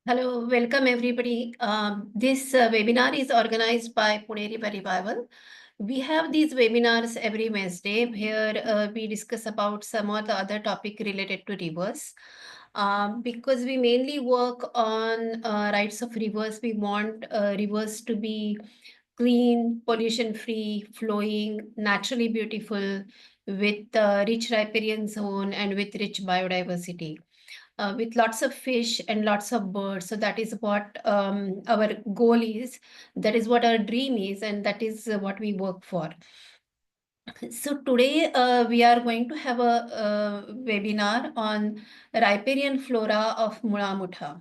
Hello, welcome everybody. This webinar is organized by Pune River Revival. We have these webinars every Wednesday where we discuss about some or the other topic related to rivers. Because we mainly work on rights of rivers, we want rivers to be clean, pollution-free, flowing, naturally beautiful, with rich riparian zone and with rich biodiversity, with lots of fish and lots of birds. So that is what our goal is. That is what our dream is, and that is what we work for. So today we are going to have a webinar on riparian flora of Mula-Mutha.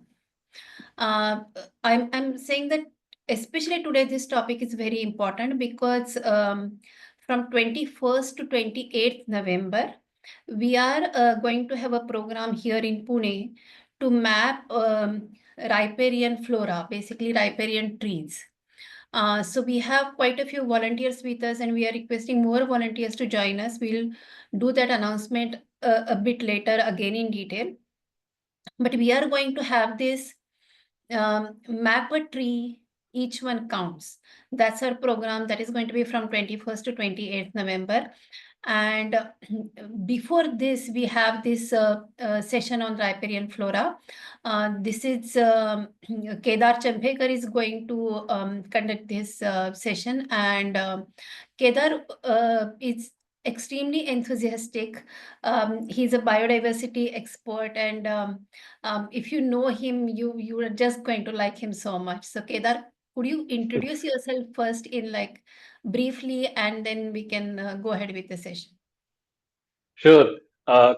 Uh, I'm saying that especially today this topic is very important because from 21st to 28th November, we are going to have a program here in Pune to map riparian flora, basically riparian trees. So we have quite a few volunteers with us, and we are requesting more volunteers to join us. We'll do that announcement a bit later again in detail. But we are going to have this map a tree, each one counts. That's our program. That is going to be from 21st to 28th November. And before this, we have this session on riparian flora. This is Kedar Champhekar is going to conduct this session, and Kedar is extremely enthusiastic. He's a biodiversity expert, and if you know him, you are just going to like him so much. So Kedar, could you introduce yourself first in like briefly, and then we can go ahead with the session. Sure.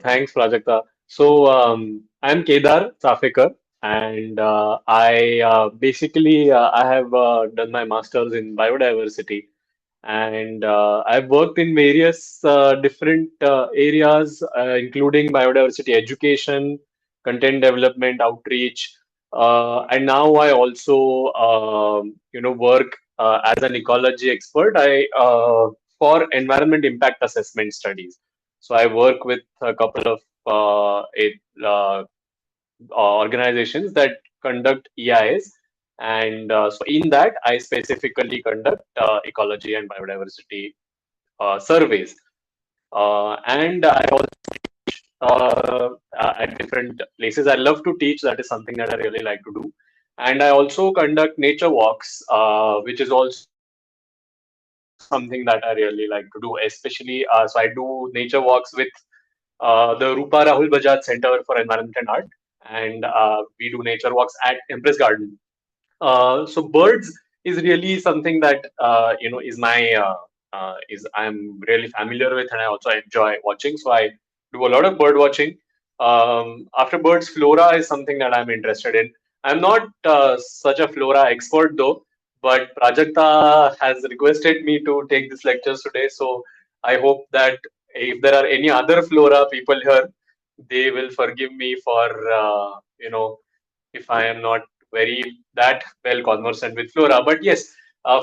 Thanks, Prajakta. So I'm Kedar Champhekar, and I have done my master's in biodiversity, and I've worked in various different areas, including biodiversity education, content development, outreach, and now I also work as an ecology expert. I for environment impact assessment studies. So I work with a couple of organizations that conduct EIS, and so in that I specifically conduct ecology and biodiversity surveys, and I also at different places. I love to teach. That is something that I really like to do, and I also conduct nature walks, which is also something that I really like to do. Especially, so I do nature walks with the Rupa Rahul Bajaj Center for Environment and Art, and we do nature walks at Empress Garden. So birds is really something that is my is I'm really familiar with, and I also enjoy watching. So I do a lot of bird watching. After birds, flora is something that I'm interested in. I'm not such a flora expert though, but Prajakta has requested me to take these lectures today. So I hope that if there are any other flora people here, they will forgive me for if I am not very that well conversant with flora. But yes,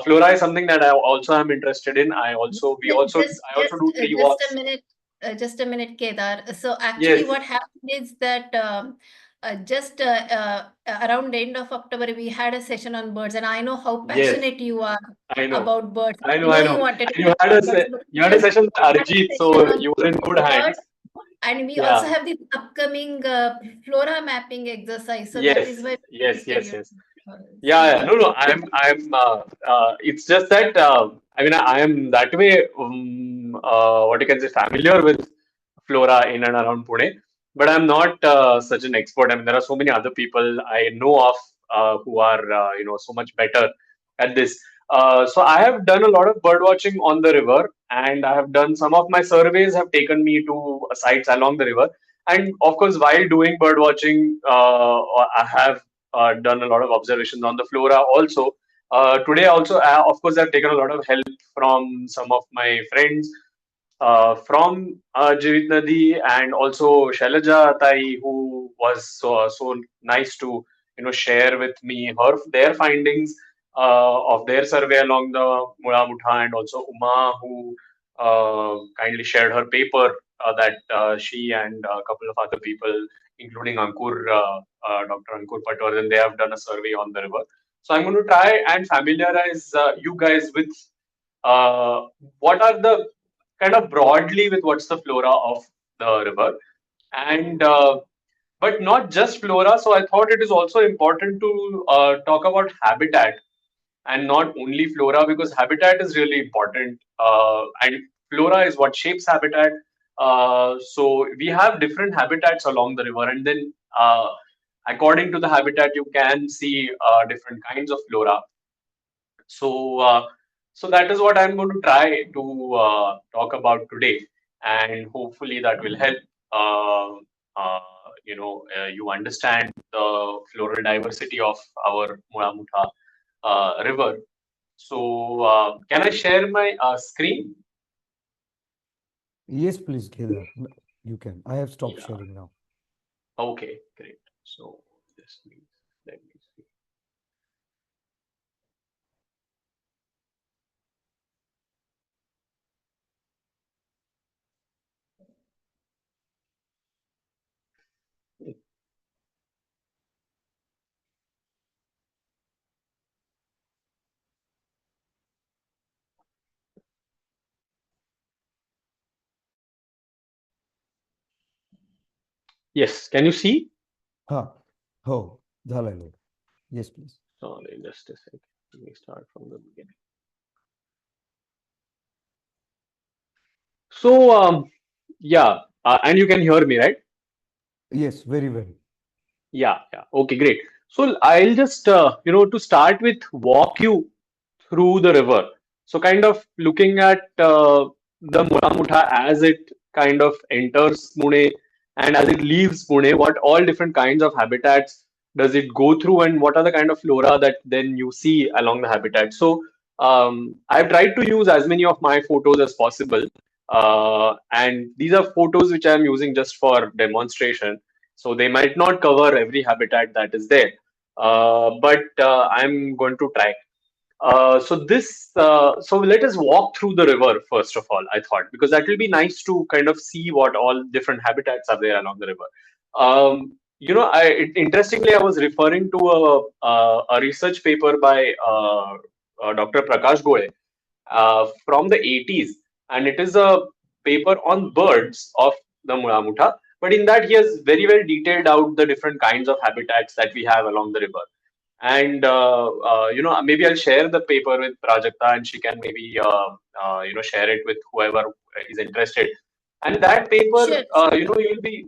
flora is something that I also am interested in. I also do tree Just a walks. minute, Kedar. So actually, Yes, what happened is that just around the end of October, we had a session on birds, and I know how yes, passionate you are I know, about birds. I You know. wanted to And talk about birds, but you had a just session with we had a Arjit, session so on you were in good birds, hands. and we also Yeah. have this upcoming flora mapping exercise. So that is Yes. why we Yes. requested Yes. you Yes. to Yeah, speak yeah. on No, this. no. I'm. It's just that. I mean, I am that way. What you can say, familiar with flora in and around Pune, but I'm not such an expert. I mean, there are so many other people I know of who are, so much better at this. So I have done a lot of bird watching on the river, and I have done some of my surveys have taken me to sites along the river. And of course, while doing bird watching, I have done a lot of observations on the flora also. Today also, of course, I've taken a lot of help from some of my friends from Jivit Nadi, and also Shailaja Tai, who was so nice to share with me their findings of their survey along the Mula-Mutha, and also Uma, who kindly shared her paper that she and a couple of other people, including Dr. Ankur Patwardhan, they have done a survey on the river. So I'm going to try and familiarize you guys with what are the kind of broadly with what's the flora of the river, and but not just flora. So I thought it is also important to talk about habitat and not only flora, because habitat is really important, and flora is what shapes habitat. So we have different habitats along the river, and then according to the habitat you can see different kinds of flora. So, so that is what I'm going to try to talk about today, and hopefully that will help. You understand the floral diversity of our Mula-Mutha River. So, can I share my screen? Yes, please, Kedar. You can. I have stopped Yeah. sharing now. Okay, great. So, this means let me see. Yes, can you see? Ha. Oh, झालाय load. Yes, please. Sorry, just a second. Let me start from the beginning. So, yeah, and you can hear me, right? Yes, very well. Yeah, yeah. Okay, great. So I'll just, to start with, walk you through the river. So kind of looking at the Mula-Mutha as it kind of enters Pune and as it leaves Pune, what all different kinds of habitats does it go through, and what are the kind of flora that then you see along the habitat. So I've tried to use as many of my photos as possible. And these are photos which I'm using just for demonstration. So they might not cover every habitat that is there, but I'm going to try. So let us walk through the river first of all, I thought, because that will be nice to kind of see what all different habitats are there along the river. Interestingly, I was referring to a research paper by Dr. Prakash Goe from the 80s, and it is a paper on birds of the Mula-Mutha. But in that, he has very well detailed out the different kinds of habitats that we have along the river. And maybe I'll share the paper with Prajakta, and she can maybe share it with whoever is interested. And that paper, Sure, sure. you'll be,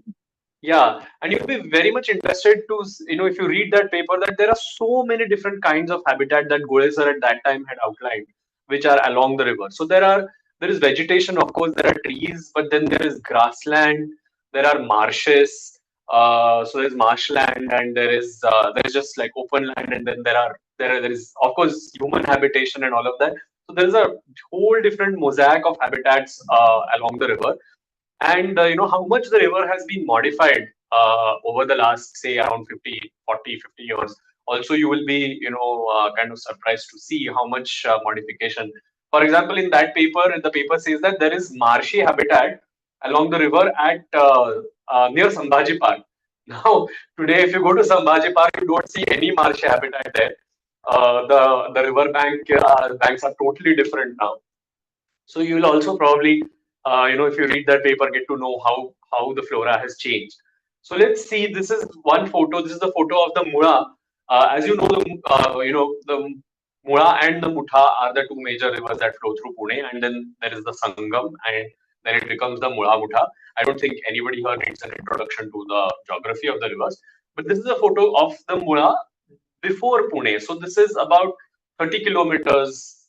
yeah, and you'll be very much interested to, if you read that paper, that there are so many different kinds of habitat that Goel sir at that time had outlined, which are along the river. So there is vegetation, of course, there are trees, but then there is grassland, there are marshes. So there's marshland, and there is just like open land, and then there is of course human habitation and all of that. So there is a whole different mosaic of habitats along the river, and how much the river has been modified over the last say around 50 years. Also you will be kind of surprised to see how much modification. For example, in that paper, the paper says that there is marshy habitat along the river at near Sambhaji Park. Now today if you go to Sambhaji Park, you don't see any marshy habitat there. The river banks are totally different now. So you will also probably, if you read that paper, get to know how the flora has changed. So let's see. This is one photo. This is the photo of the Mula. As you know, the Mula and the Mutha are the two major rivers that flow through Pune, and then there is the Sangam, and then it becomes the Mula-Mutha. I don't think anybody here needs an introduction to the geography of the rivers, but this is a photo of the Mula before Pune. So this is about 30 kilometers,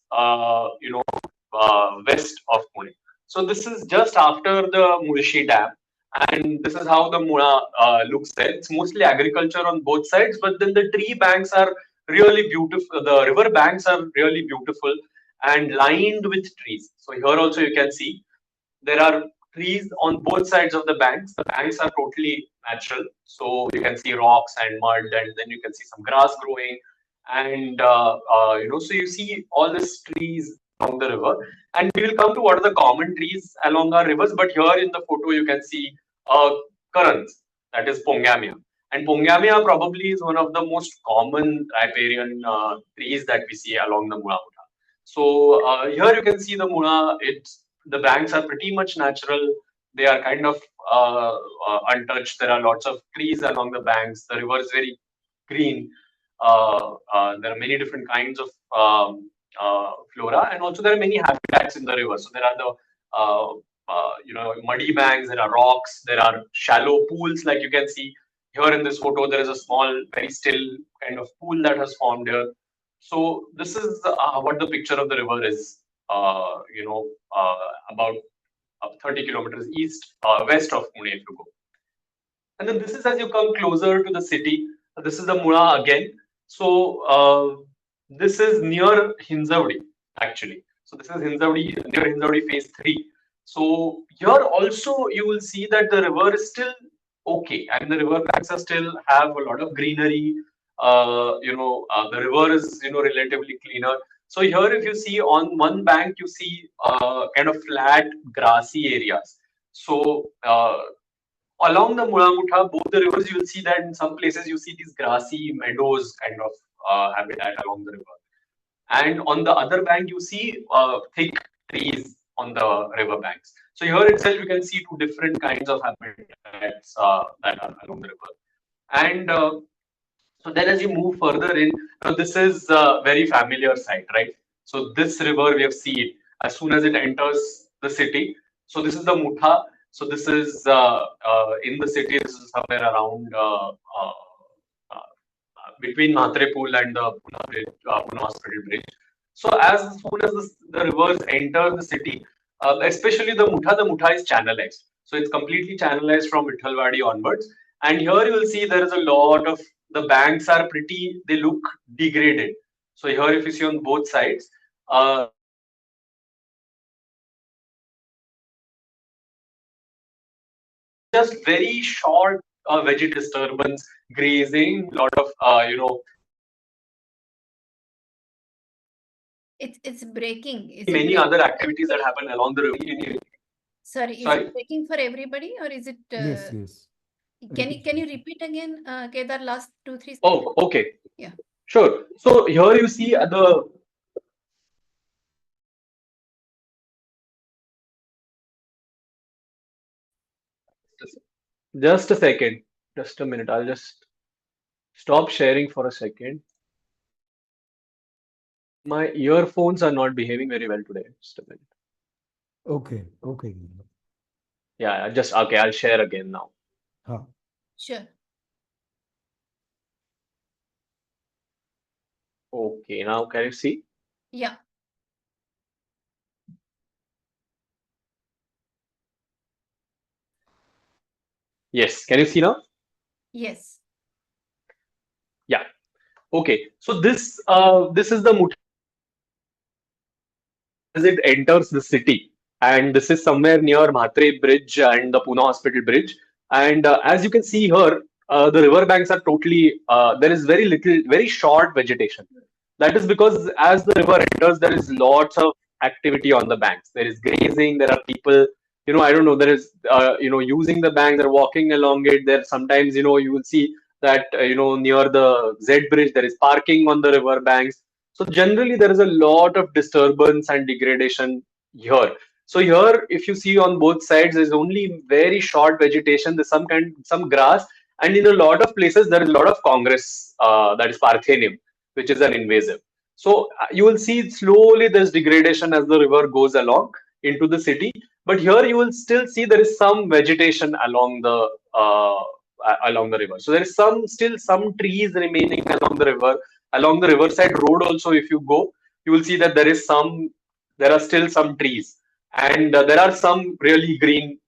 west of Pune. So this is just after the Mulshi Dam, and this is how the Mula looks there. It's mostly agriculture on both sides, but then the tree banks are really beautiful. The river banks are really beautiful and lined with trees. So here also you can see there are trees on both sides of the banks. The banks are totally natural, so you can see rocks and mud, and then you can see some grass growing, and so you see all these trees along the river. And we will come to what are the common trees along our rivers. But here in the photo, you can see currants, that is Pongamia. And Pongamia probably is one of the most common riparian trees that we see along the Mula-Mutha. So here you can see the Mula. The banks are pretty much natural. They are kind of untouched. There are lots of trees along the banks. The river is very green. There are many different kinds of flora, and also there are many habitats in the river. So there are the muddy banks. There are rocks. There are shallow pools, like you can see here in this photo. There is a small, very still kind of pool that has formed here. So this is what the picture of the river is. About 30 kilometers west of Pune, if you go. And then this is as you come closer to the city. This is the Mula again. So this is near Hinjawadi, actually. So this is Hinjawadi, near Hinjawadi phase 3. So here also you will see that the river is still okay, and the river banks are still have a lot of greenery. The river is relatively cleaner. So here, if you see on one bank, you see kind of flat grassy areas. So along the Mula-Mutha, both the rivers, you will see that in some places you see these grassy meadows kind of habitat along the river. And on the other bank, you see thick trees on the river banks. So here itself, you can see two different kinds of habitats that are along the river. And so then as you move further in, this is a very familiar sight, right? So this river, we have seen as soon as it enters the city. So this is the Mutha. So this is in the city, this is somewhere around between Mhatre Pool and the Pune Hospital Bridge. So as soon as the rivers enter the city, especially the Mutha is channelized. So it's completely channelized from Vithalwadi onwards. And here you will see there is a lot of, the banks are they look degraded. So here if you see on both sides, just very short veggie disturbance, grazing, lot of It's breaking. Is many it other activities that happen along the river. Sorry, is it breaking for everybody, or is it? Yes, yes. Can you repeat again, Kedar, last 2-3 seconds? Oh, okay. Yeah. Sure. So here you see the just a second, just a minute. I'll just stop sharing for a second. My earphones are not behaving very well today. Just a minute. Okay, okay. Yeah, okay. I'll share again now. Huh. Sure. Okay, now can you see? Yeah. Yes. Can you see now? Yes. Yeah. Okay. So this is the Mutha as it enters the city, and this is somewhere near Mhatre Bridge and the Pune Hospital Bridge. And as you can see here, the river banks are totally there is very little, very short vegetation. That is because as the river enters, there is lots of activity on the banks. There is grazing. There are people. I don't know. There is using the bank. They're walking along it. There sometimes you will see that near the Z bridge there is parking on the river banks. So generally there is a lot of disturbance and degradation here. So here, if you see on both sides, there's only very short vegetation. There's some grass, and in a lot of places there is a lot of congress, that is Parthenium, which is an invasive. So you will see slowly there's degradation as the river goes along into the city. But here you will still see there is some vegetation along the river. So there is still some trees remaining along the river. Along the riverside road also, if you go, you will see that there are still some trees, and there are some really green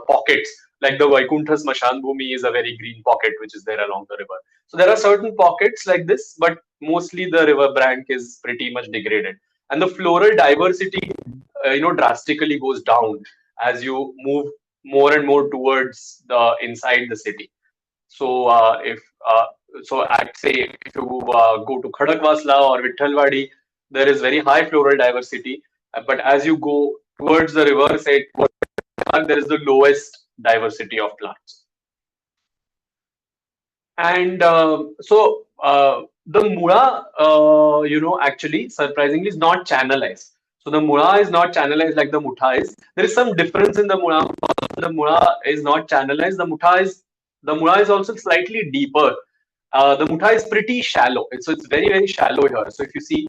pockets, like the Vaikuntha Smashan Bhumi is a very green pocket which is there along the river. So there are certain pockets like this, but mostly the river bank is pretty much degraded, and the floral diversity, drastically goes down as you move more and more towards the inside the city. So if so, I'd say if you go to Khadakwasla or Vithalwadi, there is very high floral diversity. But as you go towards the river, say there is the lowest diversity of plants. And the Mula, actually, surprisingly, is not channelized. So the Mula is not channelized like the Mutha is. There is some difference in the Mula. The Mula is not channelized. The Mula is also slightly deeper. The Mutha is pretty shallow. It's very, very shallow here. So if you see,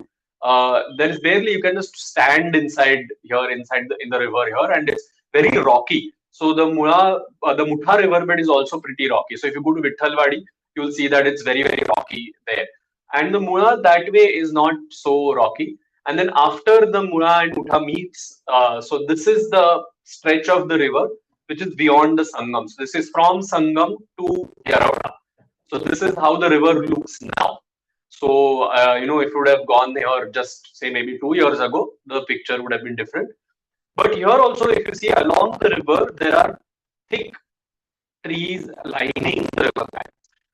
there is barely, you can just stand inside here, in the river here, and it's very rocky. So the the Mutha riverbed is also pretty rocky. So if you go to Vithalwadi, you will see that it's very, very rocky there. And the Mula that way is not so rocky. And then after the Mula and Mutha meets, so this is the stretch of the river which is beyond the Sangam. So this is from Sangam to Yarauda. So this is how the river looks now. So, if you would have gone here just say maybe 2 years ago, the picture would have been different. But here also, if you see along the river, there are thick trees lining the river bank.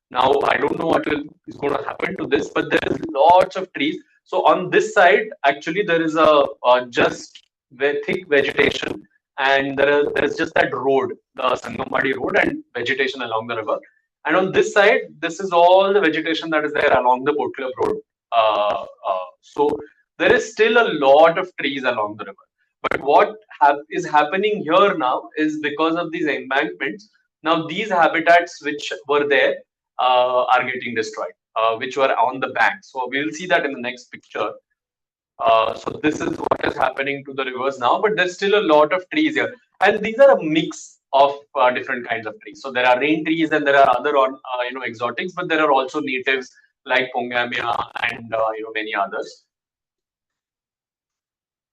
Now, I don't know what is going to happen to this, but there is lots of trees. So on this side, actually, there is a just very thick vegetation, and there is just that road, the Sangamwadi road, and vegetation along the river. And on this side, this is all the vegetation that is there along the Boat Club road. So there is still a lot of trees along the river. But what is happening here now is because of these embankments. Now these habitats which were there are getting destroyed, which were on the bank. So we'll see that in the next picture. So this is what is happening to the rivers now, but there's still a lot of trees here, and these are a mix of different kinds of trees. So there are rain trees and there are other exotics, but there are also natives like Pongamia and many others.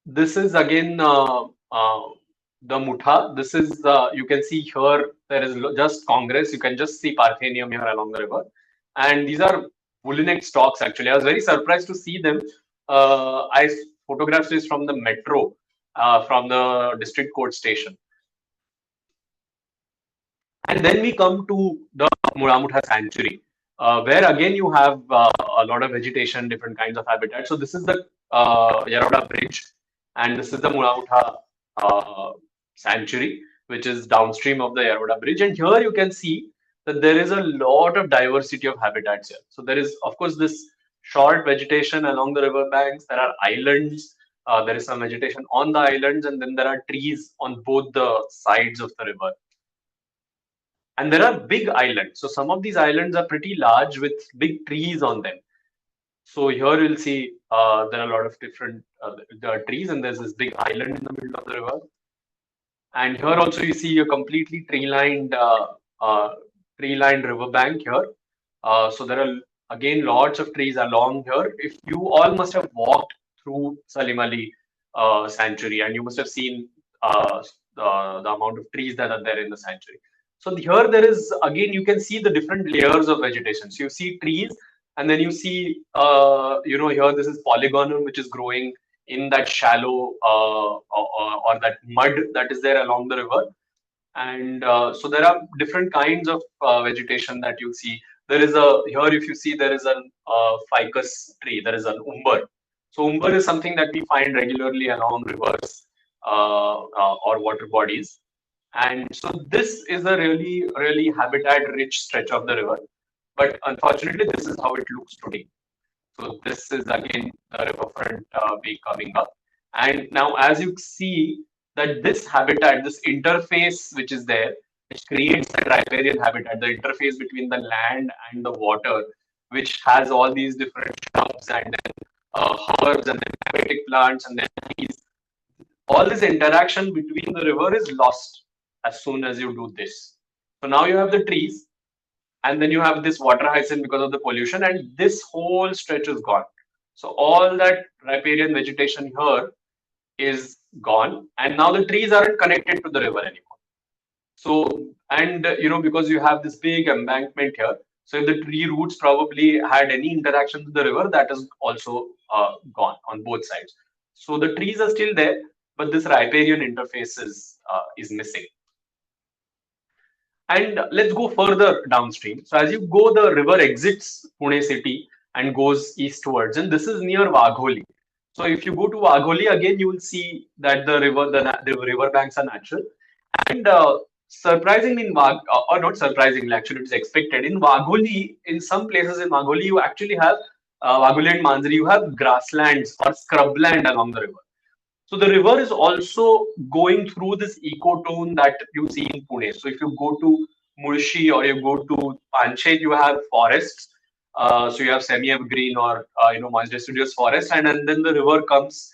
This is again the Mutha. This is you can see here there is just Congress. You can just see Parthenium here along the river, and these are woolly stalks. Actually, I was very surprised to see them. I photographed this from the metro, from the district court station. And then we come to the Mula-Mutha sanctuary, where again you have a lot of vegetation, different kinds of habitat. So this is the Yarauda bridge, and this is the Mula-Mutha sanctuary, which is downstream of the Yarauda bridge. And here you can see that there is a lot of diversity of habitats here. So there is, of course, this short vegetation along the river banks. There are islands. There is some vegetation on the islands, and then there are trees on both the sides of the river. And there are big islands. So some of these islands are pretty large with big trees on them. So here you'll see there are a lot of different trees, and there's this big island in the middle of the river. And here also you see a completely tree-lined riverbank here. So there are again lots of trees along here. If you all must have walked through Salim Ali sanctuary, and you must have seen the amount of trees that are there in the sanctuary. So here there is, again, you can see the different layers of vegetation. So you see trees, and then you see, here this is polygonum, which is growing in that shallow or that mud that is there along the river. And so there are different kinds of vegetation that you see. There is here if you see, there is a ficus tree, there is an umber. So umber is something that we find regularly along rivers or water bodies. And so this is a really, really habitat-rich stretch of the river. But unfortunately, this is how it looks today. So this is again the riverfront way coming up. And now as you see that this habitat, this interface which is there, which creates the riparian habitat, the interface between the land and the water, which has all these different shrubs and then herbs and then aquatic plants and then trees. All this interaction between the river is lost as soon as you do this. So now you have the trees, and then you have this water hyacinth because of the pollution, and this whole stretch is gone. So all that riparian vegetation here is gone, and now the trees aren't connected to the river anymore. So, and because you have this big embankment here, so if the tree roots probably had any interaction with the river, that is also gone on both sides. So the trees are still there, but this riparian interface is missing. And let's go further downstream. So as you go, the river exits Pune city and goes eastwards, and this is near Wagholi. So if you go to Wagholi again, you will see that the river banks are natural. And surprisingly, or not surprisingly, actually, it is expected. In Wagholi, in some places in Wagholi, you actually have Wagholi and Manjari, you have grasslands or scrubland along the river. So the river is also going through this ecotone that you see in Pune. So if you go to Mulshi or you go to Panchet, you have forests. So you have semi-evergreen or moist deciduous forest, and then the river comes.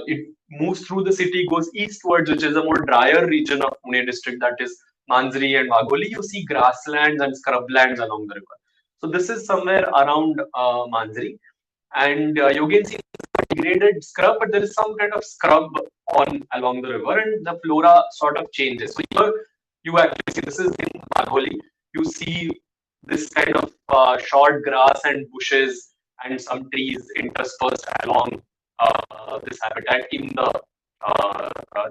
It moves through the city, goes eastwards, which is a more drier region of Pune district, that is Manjari and Wagholi. You see grasslands and scrublands along the river. So this is somewhere around Manjari, and you can see degraded scrub, but there is some kind of scrub on along the river, and the flora sort of changes. So here you actually see, this is in Wagholi. You see this kind of short grass and bushes and some trees interspersed along this habitat in the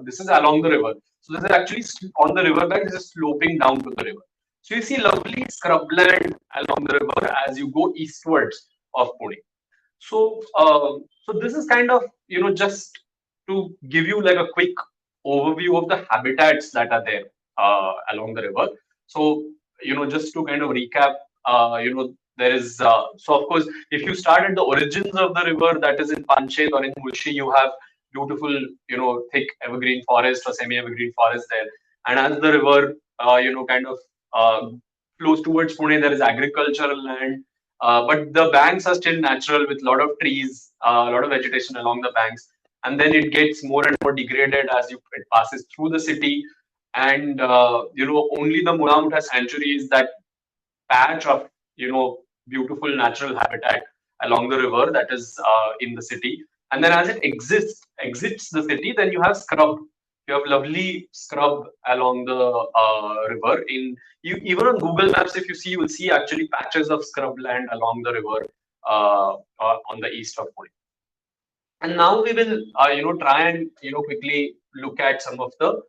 this is along the river. So this is actually on the riverbank. This is sloping down to the river. So you see lovely scrubland along the river as you go eastwards of Pune. So, so this is kind of, just to give you like a quick overview of the habitats that are there along the river. So, just to kind of recap, there is, so of course, if you start at the origins of the river, that is in Panchet or in Mulshi, you have beautiful, thick evergreen forest or semi-evergreen forest there. And as the river, kind of flows towards Pune, there is agricultural land, but the banks are still natural with a lot of trees, a lot of vegetation along the banks. And then it gets more and more degraded as it passes through the city. And, only the Mula-Mutha sanctuary is that patch of, beautiful natural habitat along the river that is in the city. And then as it exits the city, then you have scrub. You have lovely scrub along the river. Even on Google Maps, if you see, you will see actually patches of scrubland along the river on the east of Pune. And now we will, try and quickly look at some of the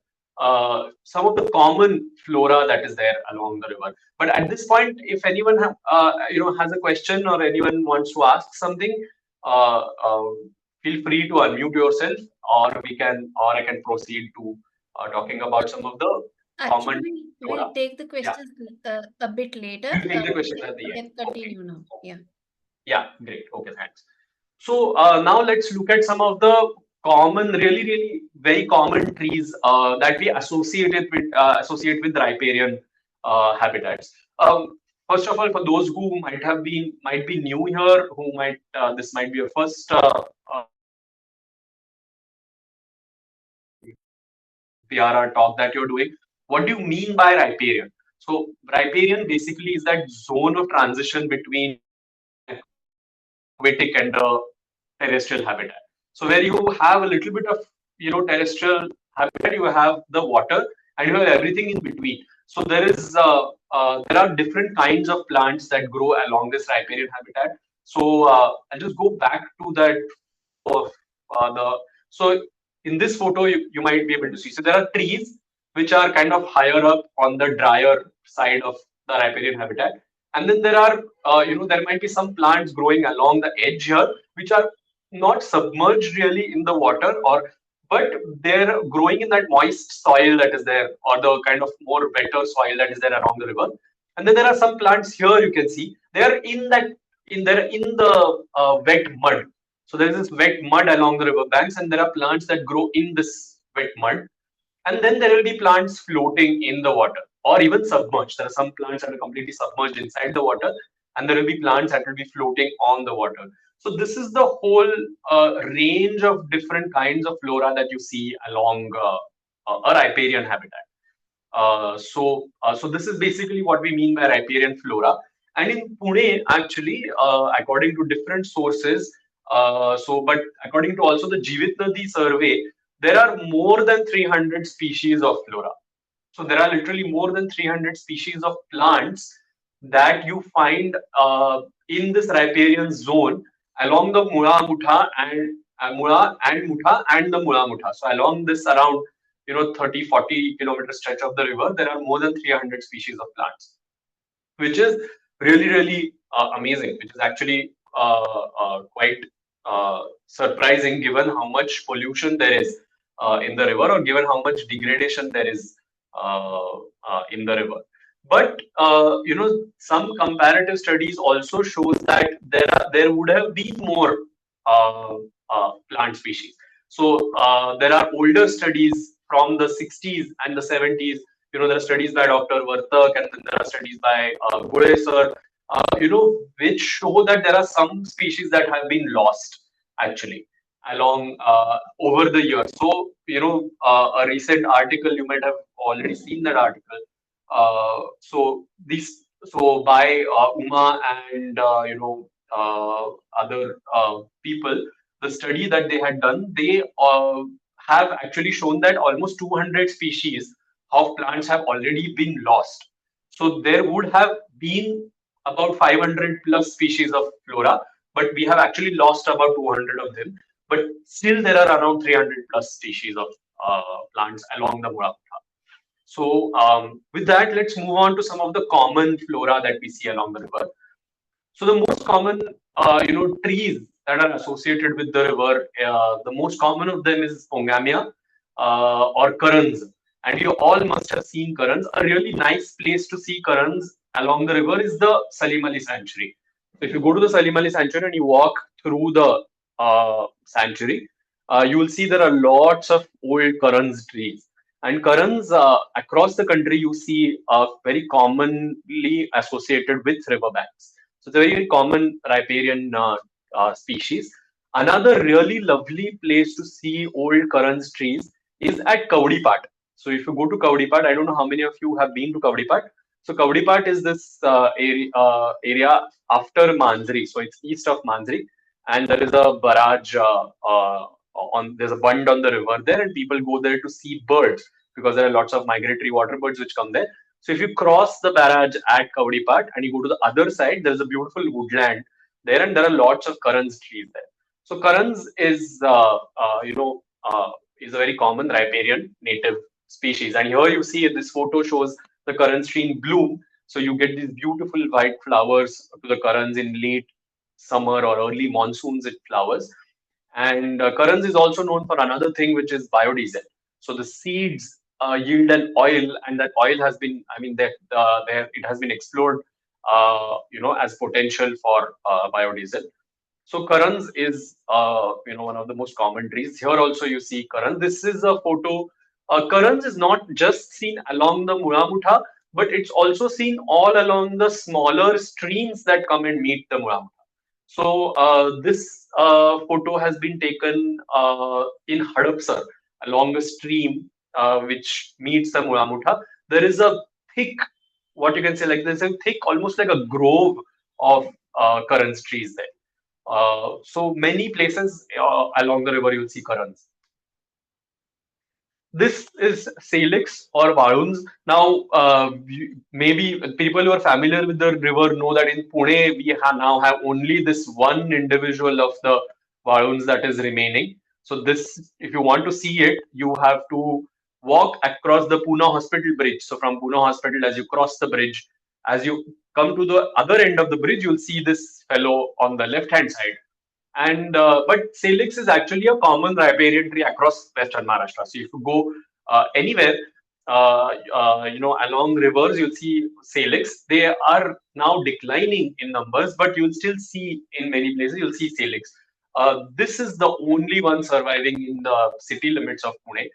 common flora that is there along the river. But at this point, if anyone has a question or anyone wants to ask something, uh, uh, feel free to unmute yourself, or I can proceed to talking about some of the common Actually, flora. we'll take the Yeah, questions a bit later. we'll take the questions at the We end. can continue now. Yeah. Yeah, great. Okay, thanks. So now let's look at some of the common, really, really very common trees that we associate with riparian habitats. First of all, for those who might be new here, who might this might be your first PRR talk that you're doing. What do you mean by riparian? So riparian basically is that zone of transition between aquatic and the terrestrial habitat. So where you have a little bit of terrestrial habitat, you have the water, and you have everything in between. So there are different kinds of plants that grow along this riparian habitat. So I'll just go back to that of the so in this photo you might be able to see. So there are trees which are kind of higher up on the drier side of the riparian habitat, and then there are there might be some plants growing along the edge here which are not submerged really in the water, or but they're growing in that moist soil that is there, or the kind of more wetter soil that is there along the river. And then there are some plants here you can see they are in the wet mud. So there is this wet mud along the river banks, and there are plants that grow in this wet mud. And then there will be plants floating in the water or even submerged. There are some plants that are completely submerged inside the water, and there will be plants that will be floating on the water. So this is the whole range of different kinds of flora that you see along a riparian habitat. So this is basically what we mean by riparian flora. And in Pune, actually, according to different sources, but according to also the Jeevit Nadi survey, there are more than 300 species of flora. So there are literally more than 300 species of plants that you find in this riparian zone along the Mula-Mutha and Mutha and the Mula-Mutha. So along this around 30-40 kilometer stretch of the river, there are more than 300 species of plants, which is really, really amazing, which is actually quite surprising given how much pollution there is in the river, or given how much degradation there is in the river. But some comparative studies also shows that there would have been more plant species. So there are older studies from the 60s and the 70s. There are studies by Dr. Vartak, and then there are studies by Gule sir, which show that there are some species that have been lost actually along over the years. So, a recent article, you might have already seen that article. So by Uma and other people, the study that they had done, they have actually shown that almost 200 species of plants have already been lost. So there would have been about 500 plus species of flora, but we have actually lost about 200 of them. But still, there are around 300 plus species of plants along the Mula-Mutha. So with that, let's move on to some of the common flora that we see along the river. So the most common, trees that are associated with the river, the most common of them is Pongamia or currants. And you all must have seen currants. A really nice place to see currants along the river is the Salim Ali Sanctuary. So if you go to the Salim Ali Sanctuary and you walk through the sanctuary, you will see there are lots of old currants trees. And currants across the country you see very commonly associated with riverbanks. So it's a very common riparian species. Another really lovely place to see old currants trees is at Kaudipat. So if you go to Kaudipat, I don't know how many of you have been to Kaudipat. So Kaudipat is this area after Manjri. So it's east of Manjri, and there is a barrage there's a bund on the river there, and people go there to see birds because there are lots of migratory water birds which come there. So if you cross the barrage at Kaudipat and you go to the other side, there's a beautiful woodland there, and there are lots of currants trees there. So currants is a very common riparian native species. And here you see this photo shows the currants tree in bloom. So you get these beautiful white flowers to the currants in late summer or early monsoons. It flowers. And currants is also known for another thing, which is biodiesel. So the seeds yield an oil, and that oil has been, it has been explored, as potential for biodiesel. So currants is, one of the most common trees. Here also you see currants. This is a photo. Currants is not just seen along the Mula-Mutha, but it's also seen all along the smaller streams that come and meet the Mula-Mutha. So this photo has been taken in Hadapsar along a stream which meets the Mula-Mutha. There is a thick, what you can say, like there's a thick, almost like a grove of currants trees there. So many places along the river you'll see currants. This is Salix or Valuns. Now, maybe people who are familiar with the river know that in Pune we now have only this one individual of the Valuns that is remaining. So this, if you want to see it, you have to walk across the Pune Hospital bridge. So from Pune Hospital, as you cross the bridge, as you come to the other end of the bridge, you'll see this fellow on the left-hand side. And but Salix is actually a common riparian tree across Western Maharashtra. So if you go anywhere, along rivers, you'll see Salix. They are now declining in numbers, but you'll still see in many places you'll see Salix. This is the only one surviving in the city limits of Pune.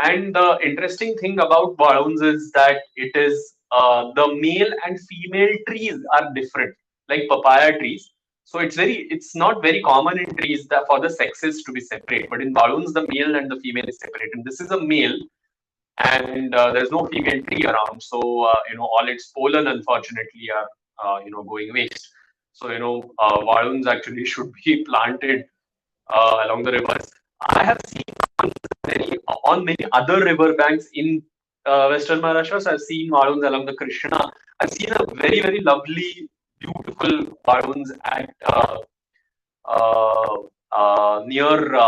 And the interesting thing about Valuns is that it is the male and female trees are different, like papaya trees. So it's not very common in trees that for the sexes to be separate, but in Valuns the male and the female is separate. And this is a male, and there's no female tree around. So all its pollen unfortunately are going waste. So Valuns actually should be planted along the rivers. I have seen on many other river banks in Western Maharashtra. So I've seen Valuns along the Krishna. I've seen a very, very lovely, beautiful Valuns at near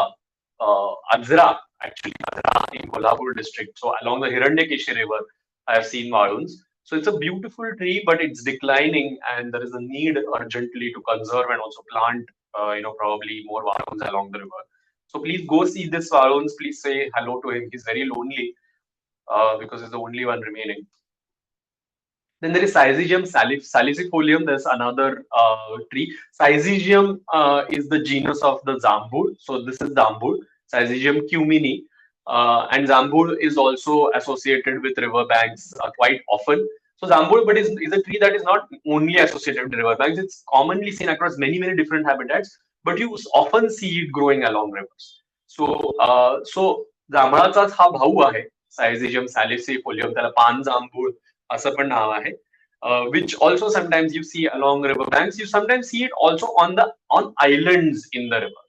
Ajra, actually, Ajra in Kolhapur district. So along the Hiranyakeshi river, I have seen Valuns. So it's a beautiful tree, but it's declining, and there is a need urgently to conserve and also plant probably more Varons along the river. So please go see this Varons. Please say hello to him. He's very lonely because he's the only one remaining. Then there is Syzygium salicifolium. There's another tree. Syzygium is the genus of the Zambul. So this is Zambul, Syzygium cumini. And Zambul is also associated with riverbanks quite often. So Zambul, but is a tree that is not only associated with riverbanks. It's commonly seen across many different habitats, but you often see it growing along rivers. So जांभळाचाच हा भाऊ आहे सायझिजियम सॅलिसिफोलियम, त्याला पान जांभूळ असं पण नाव आहे. Which also sometimes you see along river banks. You sometimes see it also on islands in the river.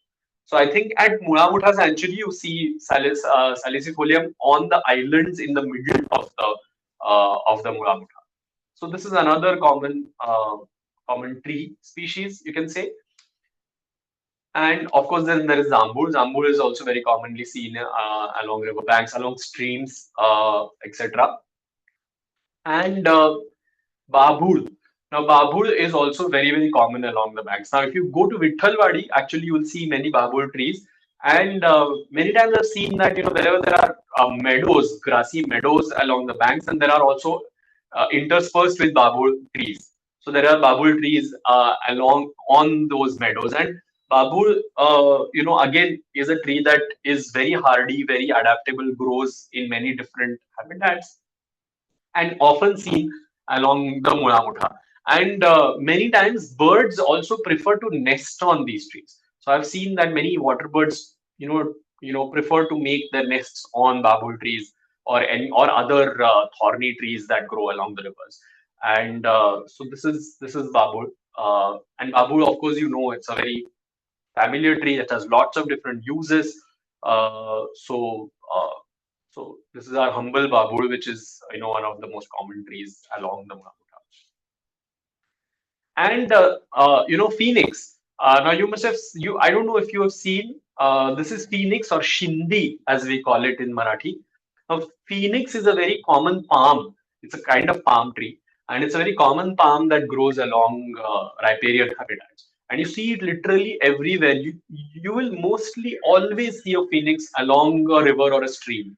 So I think at Mula-Mutha Sanctuary you see salicifolium on the islands in the middle of the Mula-Mutha. So this is another common tree species, you can say. And of course, then there is Zambul. Zambul is also very commonly seen along river banks, along streams, etc. And Babul. Now, Babul is also very common along the banks. Now, if you go to Vithalwadi, actually you will see many Babul trees. And many times I've seen that, wherever there are meadows, grassy meadows along the banks, and there are also interspersed with Babul trees. So there are Babul trees along on those meadows. And Babul, again, is a tree that is very hardy, very adaptable, grows in many different habitats, and often seen along the Mula-Mutha. And many times birds also prefer to nest on these trees. So I've seen that many water birds, prefer to make their nests on Babul trees or other thorny trees that grow along the rivers. And so this is Babul. And Babul, of course, it's a very familiar tree that has lots of different uses. So this is our humble babul, which is one of the most common trees along the Mula-Mutha. And phoenix. Now you must have I don't know if you have seen. This is phoenix or shindi, as we call it in Marathi. Now phoenix is a very common palm. It's a kind of palm tree, and it's a very common palm that grows along riparian habitats. And you see it literally everywhere. You will mostly always see a phoenix along a river or a stream,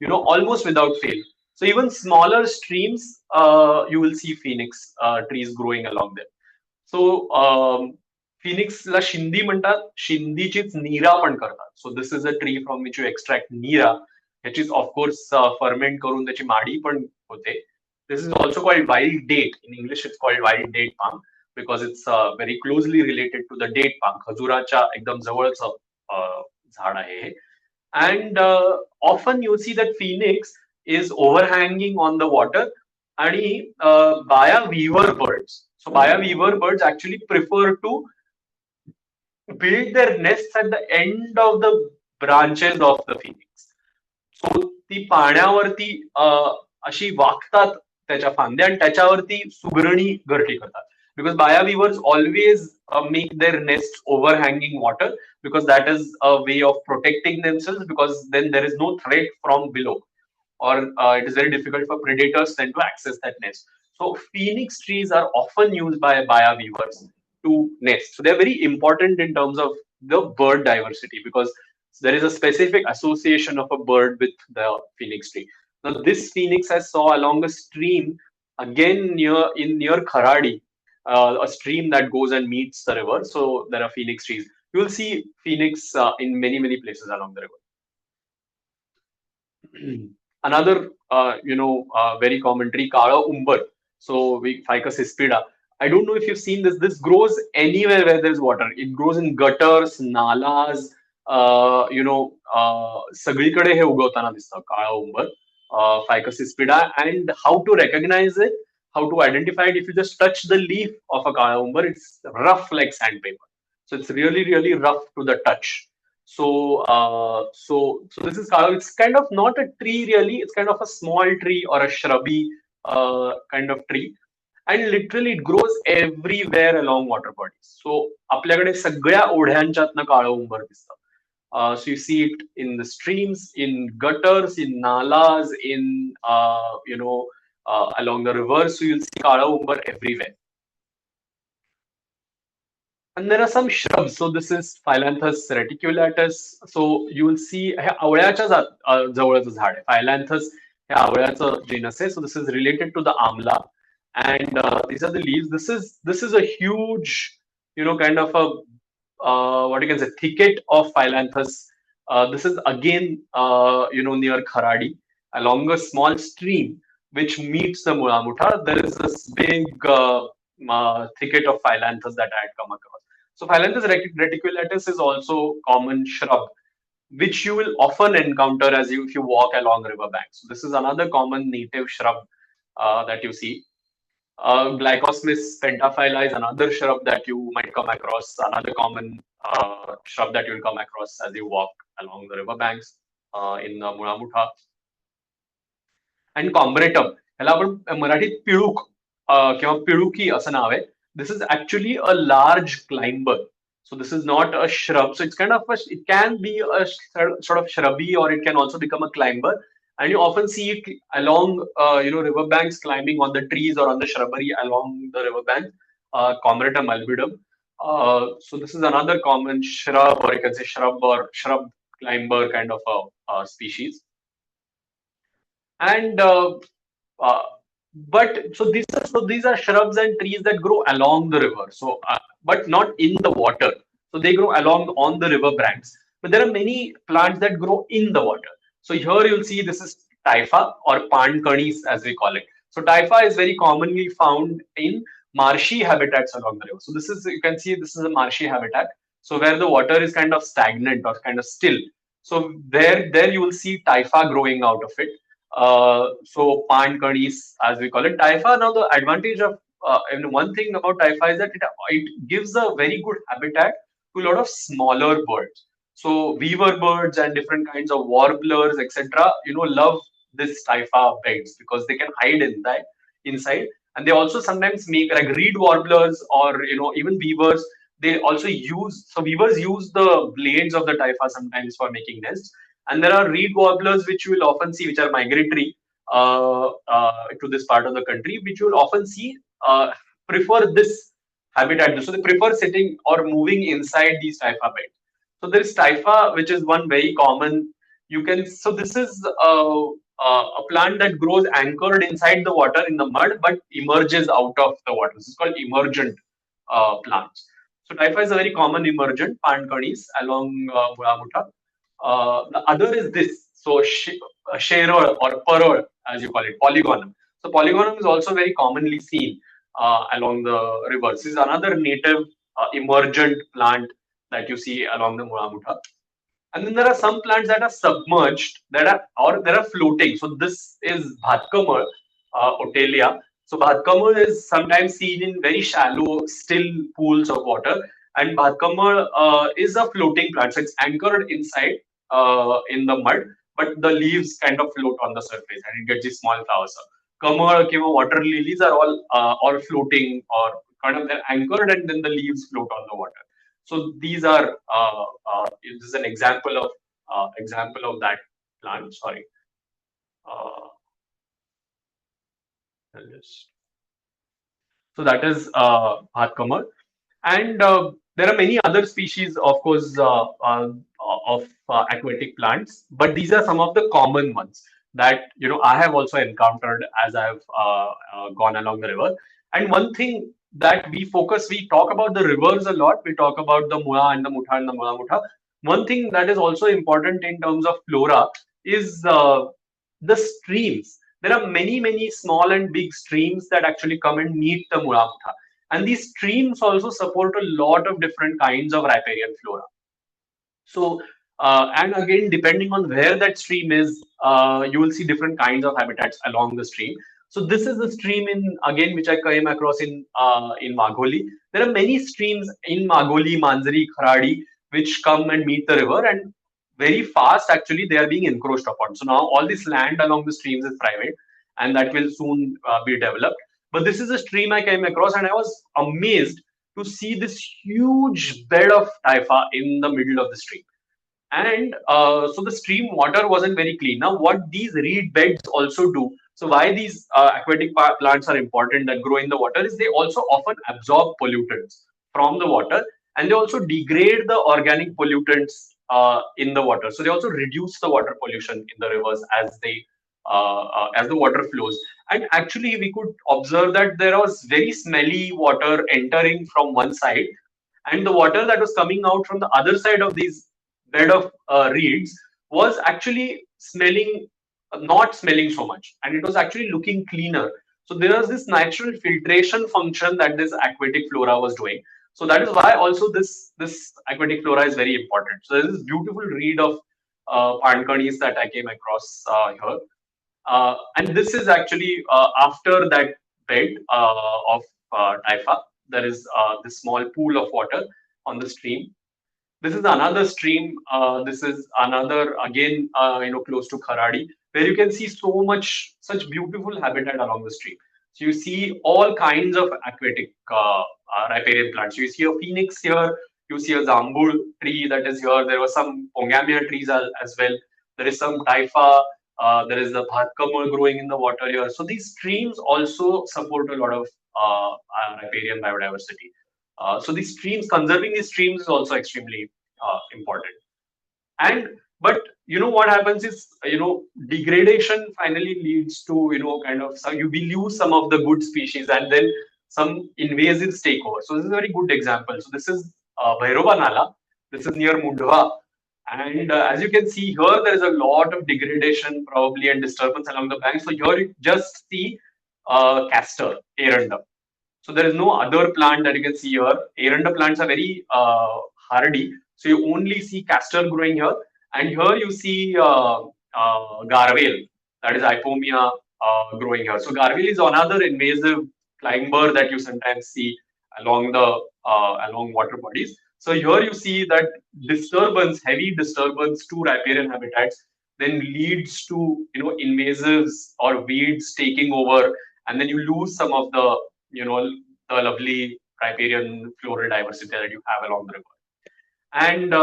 almost without fail. So even smaller streams, you will see phoenix trees growing along them. So phoenixला Shindi म्हणतात, शिंदीचीच नीरा पण करतात. So this is a tree from which you extract Neera, which is of course ferment करून त्याची माडी पण होते. This is also called wild date. In English, it's called wild date palm because it's very closely related to the date palm. खजुराच्या एकदम जवळचं झाड आहे हे. And often you see that phoenix is overhanging on the water. And Baya weaver birds. So Baya weaver birds actually prefer to build their nests at the end of the branches of the phoenix. So ती पाण्यावरती अशी वाकतात त्याच्या फांद्या आणि त्याच्यावरती सुगरणी घरटी करतात. Because Baya weavers always make their nests overhanging water, because that is a way of protecting themselves, because then there is no threat from below, or it is very difficult for predators then to access that nest. So phoenix trees are often used by Baya weavers to nest. So they're very important in terms of the bird diversity, because there is a specific association of a bird with the phoenix tree. Now this phoenix I saw along a stream, again near Kharadi, a stream that goes and meets the river. So there are phoenix trees. You will see phoenix in many places along the river. Another very common tree, Kala Umbar. So Ficus hispida. I don't know if you've seen this. This grows anywhere where there's water. It grows in gutters, nalas, सगळीकडे हे उगवताना दिसतं काळा उंबर, Ficus hispida. And how to recognize it, how to identify it, if you just touch the leaf of a kala umbar, it's rough like sandpaper. So it's really rough to the touch. So this is kala. It's kind of not a tree really. It's kind of a small tree or a shrubby kind of tree. And literally it grows everywhere along water bodies. So आपल्याकडे सगळ्या ओढ्यांच्यातनं काळं उंबर दिसतं. So you see it in the streams, in gutters, in nalas, in along the rivers. So you'll see Kala Umbar everywhere. And there are some shrubs. So this is Phyllanthus reticulatus. So you will see हे आवळ्याच्या जवळचं झाड आहे. Phyllanthus हे आवळ्याचं genus आहे. So this is related to the amla, and these are the leaves. This is a huge, kind of a what you can say thicket of Phyllanthus. This is again, near Kharadi, along a small stream which meets the Mula-Mutha. There is this big thicket of Phyllanthus that I had come across. So Phyllanthus reticulatus is also common shrub, which you will often encounter if you walk along riverbanks. So this is another common native shrub that you see. Glycosmis pentaphylla is another shrub that you might come across, another common shrub that you'll come across as you walk along the riverbanks in the Mula-Mutha. And combretum, ह्याला आपण मराठीत पिळूक किंवा पिळुकी असं नाव आहे. This is actually a large climber. So this is not a shrub. So it's kind of it can be a sort of shrubby, or it can also become a climber. And you often see it along, riverbanks, climbing on the trees or on the shrubbery along the riverbank. Combretum albidum. So this is another common shrub, or you can say shrub or shrub climber kind of a species. And but these are shrubs and trees that grow along the river. So but not in the water. So they grow on the river banks. But there are many plants that grow in the water. So here you'll see this is typha, or pankanis as we call it. So typha is very commonly found in marshy habitats along the river. So you can see this is a marshy habitat. So where the water is kind of stagnant or kind of still. So there you will see typha growing out of it. So pankanis as we call it. Typha, now the advantage of one thing about typha is that it gives a very good habitat to a lot of smaller birds. So weaver birds and different kinds of warblers, etc., love this typha beds because they can hide inside. And they also sometimes make, like reed warblers or even weavers. They also weavers use the blades of the typha sometimes for making nests. And there are reed warblers which you will often see, which are migratory to this part of the country, which you will often see prefer this habitat. So they prefer sitting or moving inside these typha beds. So there is typha, which is one very common. So this is a plant that grows anchored inside the water in the mud, but emerges out of the water. This is called emergent plants. So typha is a very common emergent, pankanis along Mula-Mutha. The other is this. So sherol or parol, as you call it, polygonum. So polygonum is also very commonly seen along the rivers. This is another native emergent plant that you see along the Mula-Mutha. And then there are some plants that are submerged, that are floating. So this is Bhatkamal, Otelia. So Bhatkamal is sometimes seen in very shallow, still pools of water. And Bhatkamal is a floating plant. So it's anchored inside in the mud, but the leaves kind of float on the surface and it gets these small flowers. Kamal, water lilies are all floating, or kind of they're anchored and then the leaves float on the water. So these are this is an example of that plant. Sorry. So that is Bhatkamal. And there are many other species, of course, of aquatic plants, but these are some of the common ones that I have also encountered as I've gone along the river. And one thing that we talk about the rivers a lot. We talk about the Mula and the Mutha and the Mula-Mutha. One thing that is also important in terms of flora is the streams. There are many small and big streams that actually come and meet the Mula-Mutha. And these streams also support a lot of different kinds of riparian flora. So, and again, depending on where that stream is, you will see different kinds of habitats along the stream. So this is the stream which I came across in Magholi. There are many streams in Magholi, Manjari, Kharadi, which come and meet the river, and very fast actually they are being encroached upon. So now all this land along the streams is private, and that will soon be developed. But this is a stream I came across, and I was amazed to see this huge bed of typha in the middle of the stream. And so the stream water wasn't very clean. Now, what these reed beds also do, so why these aquatic plants are important that grow in the water, is they also often absorb pollutants from the water, and they also degrade the organic pollutants in the water. So they also reduce the water pollution in the rivers as the water flows. And actually, we could observe that there was very smelly water entering from one side, and the water that was coming out from the other side of these bed of reeds was actually not smelling so much, and it was actually looking cleaner. So there was this natural filtration function that this aquatic flora was doing. So that is why also this aquatic flora is very important. So there's this beautiful reed of Pankanis that I came across here. And this is actually after that bed of Taifa. There is this small pool of water on the stream. This is another stream. This is another, again, close to Kharadi, where you can see such beautiful habitat along the stream. So you see all kinds of aquatic riparian plants. You see a phoenix here. You see a zambul tree that is here. There were some pongamia trees as well. There is some taifa. There is the bhatkamal growing in the water here. So these streams also support a lot of riparian biodiversity. So these streams, conserving these streams is also extremely important. And but what happens is degradation finally leads to kind of you will lose some of the good species, and then some invasives take over. So this is a very good example. So this is Bhairova Nala. This is near Mundhwa. And as you can see here, there is a lot of degradation probably and disturbance along the bank. So here you just see castor, Eranda. So there is no other plant that you can see here. Eranda plants are very hardy. So you only see castor growing here. And here you see garvale, that is Ipomia growing here. So garvale is another invasive climber that you sometimes see along along water bodies. So here you see that heavy disturbance to riparian habitats then leads to invasives or weeds taking over, and then you lose some of the the lovely riparian floral diversity that you have along the river. And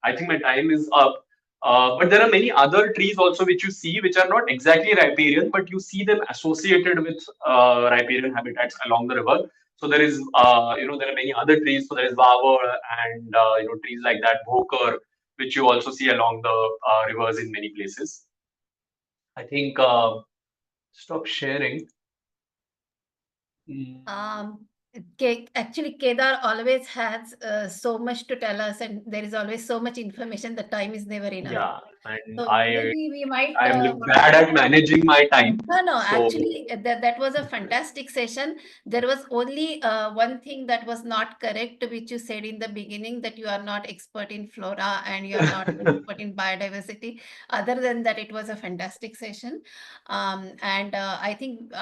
I think my time is up. But there are many other trees also which you see which are not exactly riparian, but you see them associated with riparian habitats along the river. So there is, there are many other trees. So there is Vavar and trees like that, Bhokar, which you also see along the rivers in many places. I think stop sharing. Actually, Kedar always has so much to tell us, and there is always so much information. The time is never enough. Yeah, and So maybe we might. I'm bad at managing my time. No. So, Actually, that was a fantastic session. There was only one thing that was not correct, which you said in the beginning, that you are not expert in flora and you are not expert in biodiversity. Other than that, it was a fantastic session. And I think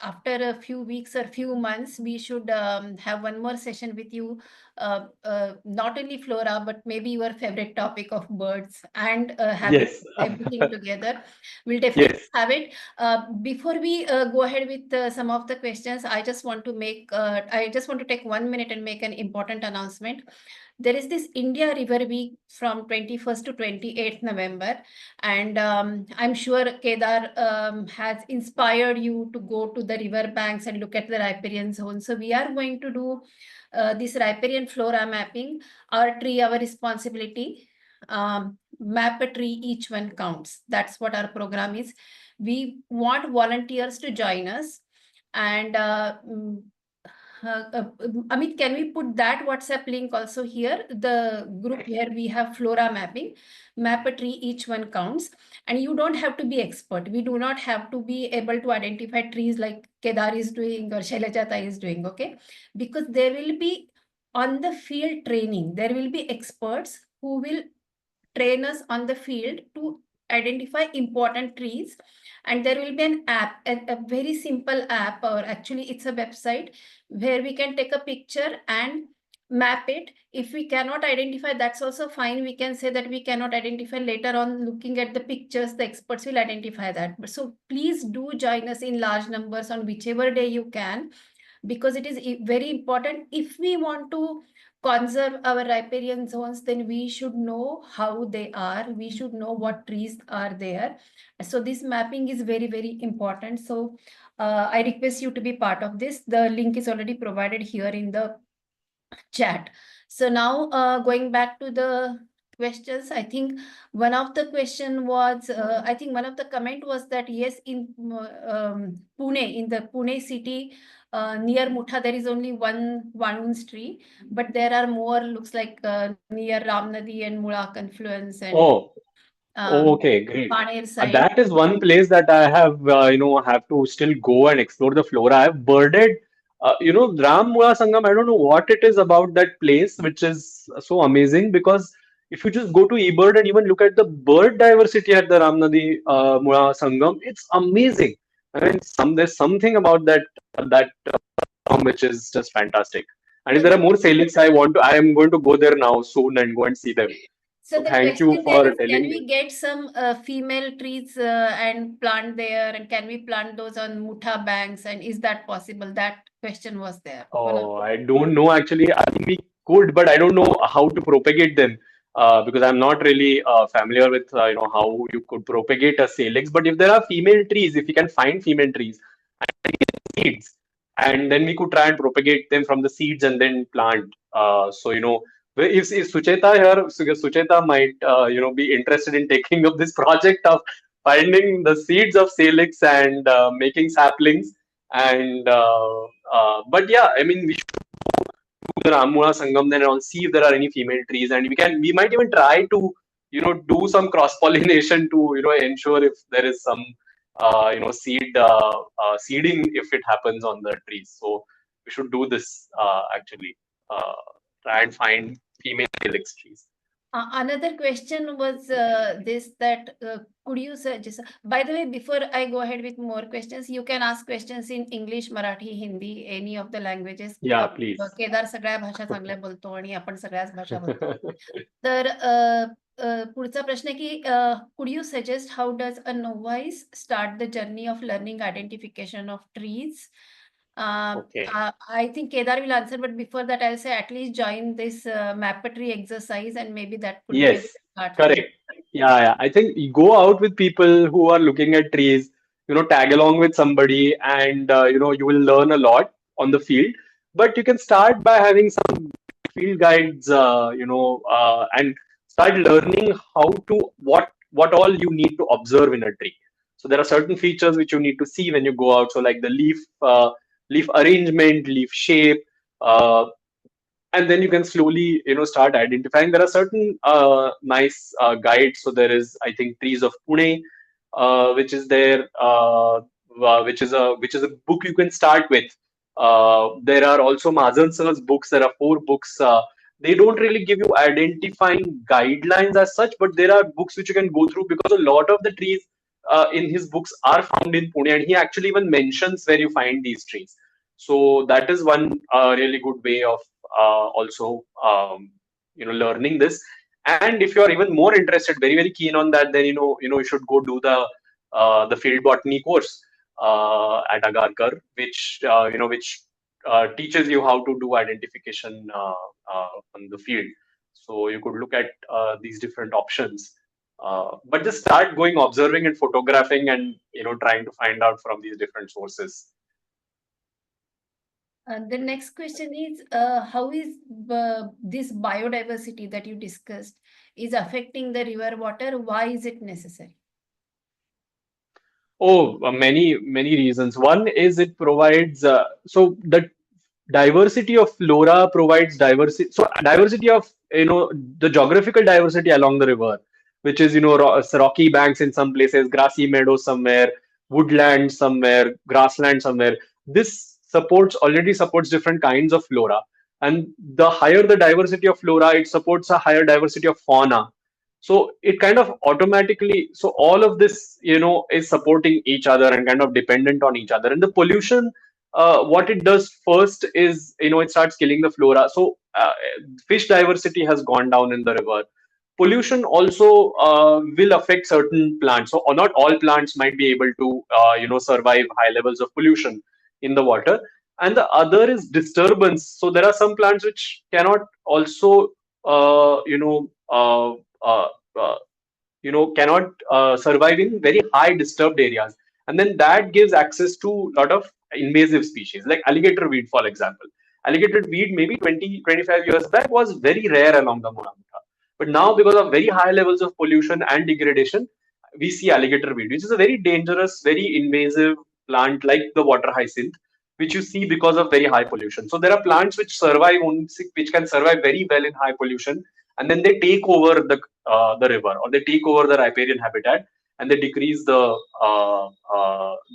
after a few weeks or few months, we should have one more session with you. Not only flora, but maybe your favorite topic of birds and yes. everything together. We'll definitely Yes. have it. Before we go ahead with some of the questions, I just want to take 1 minute and make an important announcement. There is this India River Week from 21st to 28th November, and I'm sure Kedar has inspired you to go to the river banks and look at the riparian zone. So we are going to do this riparian flora mapping. Our tree, our responsibility. Map a tree, each one counts. That's what our program is. We want volunteers to join us. And Amit, can we put that WhatsApp link also here? The group where we have flora mapping, map a tree, each one counts. And you don't have to be expert. We do not have to be able to identify trees like Kedar is doing or Shailajata is doing, okay? Because there will be on the field training, there will be experts who will train us on the field to identify important trees, and there will be an app, a very simple app, or actually it's a website where we can take a picture and map it. If we cannot identify, that's also fine. We can say that we cannot identify. Later on, looking at the pictures, the experts will identify that. So please do join us in large numbers on whichever day you can, because it is very important. If we want to conserve our riparian zones, then we should know how they are. We should know what trees are there. So this mapping is very, very important. So I request you to be part of this. The link is already provided here in the chat. So now going back to the questions, I think one of the question was, I think one of the comment was that yes, in Pune, in the Pune city, near Mutha, there is only one Vanun's tree, but there are more, looks like near Ramnadi and Mula confluence and Oh, um, okay, great. Paner side. That is one place that I have, have to still go and explore the flora. I've birded, Ram Mula Sangam. I don't know what it is about that place, which is so amazing because if you just go to eBird and even look at the bird diversity at the Ramnadi Mula Sangam, it's amazing. I mean, there's something about that which is just fantastic. And if So there are the more salics, I am going to go there now soon and go and see them. So So the thank you question there for is, can telling me. we get some female trees and plant there, and can we plant those on Mutha banks, and is that possible? That question was there. One of Oh, I don't know actually. I think we could, but I don't know how to propagate them because I'm not really familiar with how you could propagate a salix. But if there are female trees, if you can find female trees and get seeds, and then we could try and propagate them from the seeds and then plant. If Sucheta here, Sucheta might be interested in taking up this project of finding the seeds of salix and making saplings and but yeah, I mean, we should do the Ramura Sangam then and see if there are any female trees, and we might even try to do some cross pollination to ensure if there is some seeding if it happens on the trees. So we should do this actually. Uh, Try and find female calyx trees. Another question was this, that could you suggest, by the way, before I go ahead with more questions, you can ask questions in English, Marathi, Hindi, any of the languages. Yeah, please. Kedar सगळ्या भाषा चांगल्या बोलतो आणि आपण सगळ्याच भाषा बोलतो. तर पुढचा प्रश्न आहे की could you suggest how does a novice start the journey of learning identification of trees? Okay. I think Kedar will answer, but before that, I'll say at least join this mappery exercise, and maybe that could be a Yes, good start for you. correct. Yeah. I think you go out with people who are looking at trees, tag along with somebody, and you will learn a lot on the field. But you can start by having some field guides, and start learning how to what all you need to observe in a tree. So there are certain features which you need to see when you go out. So like the leaf arrangement, leaf shape, and then you can slowly start identifying. There are certain nice guides. So there is, I think, Trees of Pune, which is there, which is a book you can start with. There are also Mazen sir's books. There are 4 books. They don't really give you identifying guidelines as such, but there are books which you can go through because a lot of the trees in his books are found in Pune, and he actually even mentions where you find these trees. So that is one really good way of also learning this. And if you are even more interested, very keen on that, then you should go do the field botany course at Agarkar, which teaches you how to do identification on the field. So you could look at these different options. But just start going observing and photographing and trying to find out from these different sources. The next question is, how is this biodiversity that you discussed is affecting the river water? Why is it necessary? Oh, many reasons. One is it provides so the diversity of flora provides diversity. So diversity of the geographical diversity along the river, which is rocky banks in some places, grassy meadows somewhere, woodland somewhere, grassland somewhere. This already supports different kinds of flora, and the higher the diversity of flora, it supports a higher diversity of fauna. So it kind of automatically, so all of this is supporting each other and kind of dependent on each other. And the pollution, what it does first is it starts killing the flora. So fish diversity has gone down in the river. Pollution also will affect certain plants. So not all plants might be able to survive high levels of pollution in the water. And the other is disturbance. So there are some plants which cannot also uh, you know uh, uh, uh, cannot survive in very high disturbed areas, and then that gives access to a lot of invasive species like alligator weed, for example. Alligator weed maybe 20, 25 years back was very rare along the Mula-Mutha. But now, because of very high levels of pollution and degradation, we see alligator weed, which is a very dangerous, very invasive plant like the water hyacinth, which you see because of very high pollution. So there are plants which survive which can survive very well in high pollution, and then they take over the river, or they take over the riparian habitat, and they decrease the